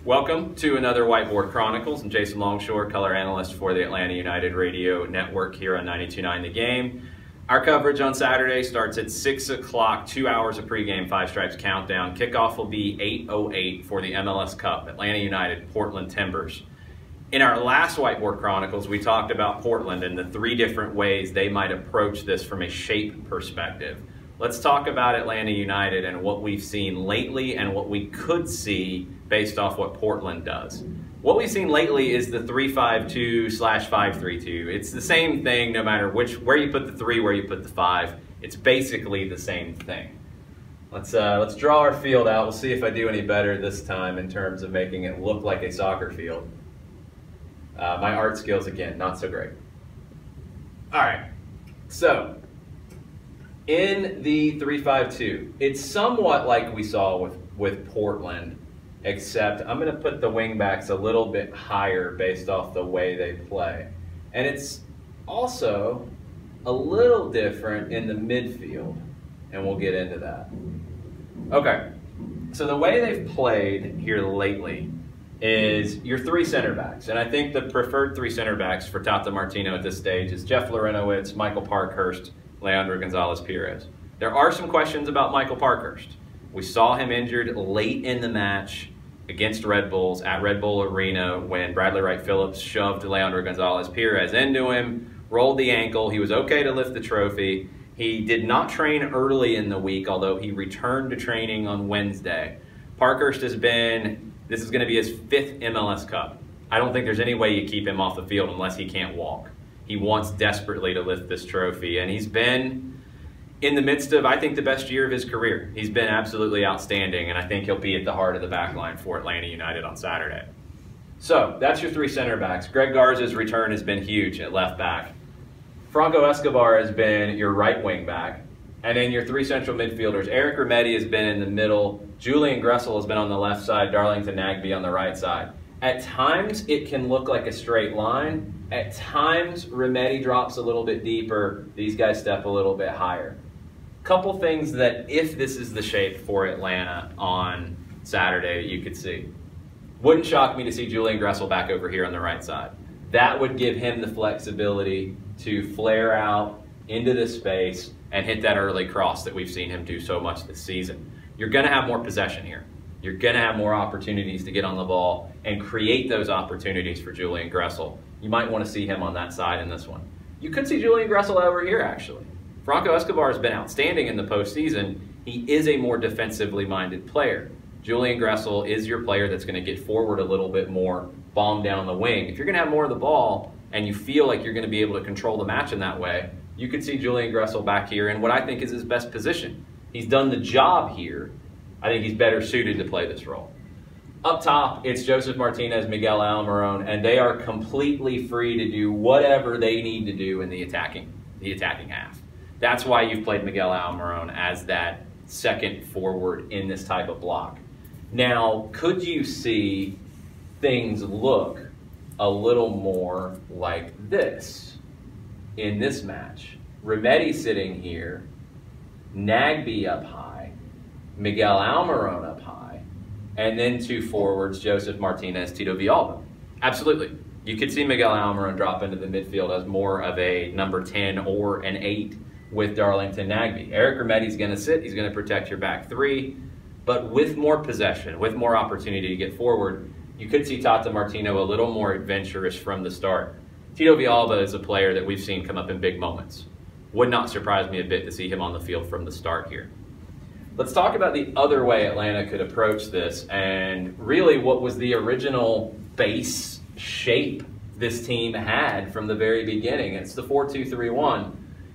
Welcome to another Whiteboard Chronicles. I'm Jason Longshore, color analyst for the Atlanta United Radio Network here on 92.9 The Game. Our coverage on Saturday starts at 6 o'clock, 2 hours of pregame, Five Stripes countdown. Kickoff will be 8:08 for the MLS Cup, Atlanta United, Portland Timbers. In our last Whiteboard Chronicles, we talked about Portland and the three different ways they might approach this from a shape perspective. Let's talk about Atlanta United and what we've seen lately and what we could see based off what Portland does. What we've seen lately is the 3-5-2/5-3-2. It's the same thing no matter where you put the 3, where you put the 5. It's basically the same thing. Let's draw our field out. We'll see if I do any better this time in terms of making it look like a soccer field. My art skills, again, not so great. All right, so in the 3-5-2, it's somewhat like we saw with Portland, except I'm going to put the wingbacks a little bit higher based off the way they play. And it's also a little different in the midfield, and we'll get into that. Okay, so the way they've played here lately is your 3 center backs. And I think the preferred 3 center backs for Tata Martino at this stage is Jeff Larentowicz, Michael Parkhurst, Leandro Gonzalez-Pirez. There are some questions about Michael Parkhurst. We saw him injured late in the match against Red Bulls at Red Bull Arena when Bradley Wright Phillips shoved Leandro Gonzalez-Pirez into him, rolled the ankle. He was okay to lift the trophy. He did not train early in the week, although he returned to training on Wednesday. Parkhurst this is going to be his 5th MLS Cup. I don't think there's any way you keep him off the field unless he can't walk. He wants desperately to lift this trophy, and he's been in the midst of, I think, the best year of his career. He's been absolutely outstanding, and I think he'll be at the heart of the back line for Atlanta United on Saturday. So that's your 3 center backs. Greg Garza's return has been huge at left back. Franco Escobar has been your right wing back. And then your 3 central midfielders. Eric Remedi has been in the middle. Julian Gressel has been on the left side. Darlington Nagbe on the right side. At times, it can look like a straight line. At times, Remedi drops a little bit deeper. These guys step a little bit higher. Couple things that, if this is the shape for Atlanta on Saturday, you could see. Wouldn't shock me to see Julian Gressel back over here on the right side. That would give him the flexibility to flare out into the space and hit that early cross that we've seen him do so much this season. You're going to have more possession here. You're going to have more opportunities to get on the ball and create those opportunities for Julian Gressel. You might want to see him on that side in this one. You could see Julian Gressel over here, actually. Franco Escobar has been outstanding in the postseason. He is a more defensively minded player. Julian Gressel is your player that's going to get forward a little bit more, bomb down the wing. If you're going to have more of the ball and you feel like you're going to be able to control the match in that way, you could see Julian Gressel back here in what I think is his best position. He's done the job here. I think he's better suited to play this role. Up top, it's Josef Martinez, Miguel Almiron, and they are completely free to do whatever they need to do in the attacking half. That's why you've played Miguel Almiron as that second forward in this type of block. Now, could you see things look a little more like this in this match? Remedi sitting here, Nagbe up high, Miguel Almiron up high, and then 2 forwards, Josef Martinez, Tito Villalba. Absolutely. You could see Miguel Almiron drop into the midfield as more of a number 10 or an 8 with Darlington Nagbe. Eric Remedi's going to sit. He's going to protect your back 3. But with more possession, with more opportunity to get forward, you could see Tata Martino a little more adventurous from the start. Tito Villalba is a player that we've seen come up in big moments. Would not surprise me a bit to see him on the field from the start here. Let's talk about the other way Atlanta could approach this and really what was the original base shape this team had from the very beginning. It's the 4-2-3-1,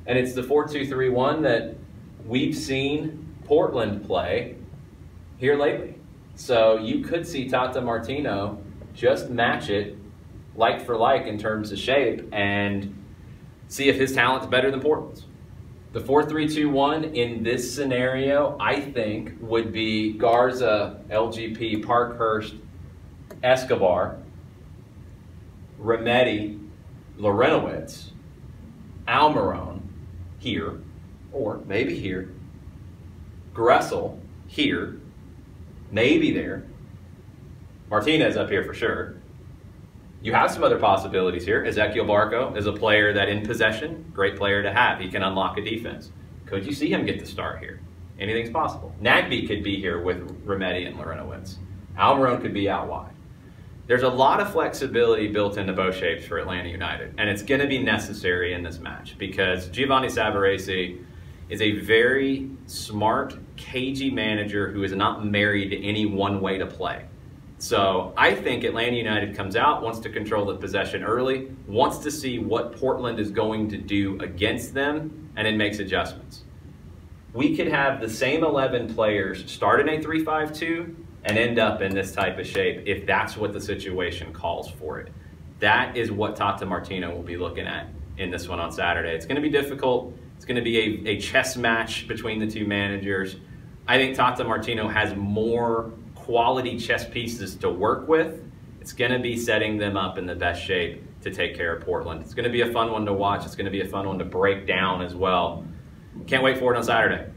and it's the 4-2-3-1 that we've seen Portland play here lately. So you could see Tata Martino just match it like for like in terms of shape and see if his talent's better than Portland's. The 4-3-2-1 in this scenario, I think, would be Garza, LGP, Parkhurst, Escobar, Remedi, Larentowicz, Almiron here, or maybe here, Gressel here, maybe there, Martinez up here for sure. You have some other possibilities here. Ezequiel Barco is a player that in possession, great player to have. He can unlock a defense. Could you see him get the start here? Anything's possible. Nagbe could be here with Remedi and Lorenowitz. Almiron could be out wide. There's a lot of flexibility built into both shapes for Atlanta United, and it's going to be necessary in this match because Giovanni Savarese is a very smart, cagey manager who is not married to any one way to play. So I think Atlanta United comes out, wants to control the possession early, wants to see what Portland is going to do against them, and then makes adjustments. We could have the same 11 players start in a 3-5-2 and end up in this type of shape if that's what the situation calls for it. That is what Tata Martino will be looking at in this one on Saturday. It's going to be difficult. It's going to be a chess match between the two managers. I think Tata Martino has more quality chess pieces to work with. It's going to be setting them up in the best shape to take care of Portland. It's going to be a fun one to watch. It's going to be a fun one to break down as well. Can't wait for it on Saturday.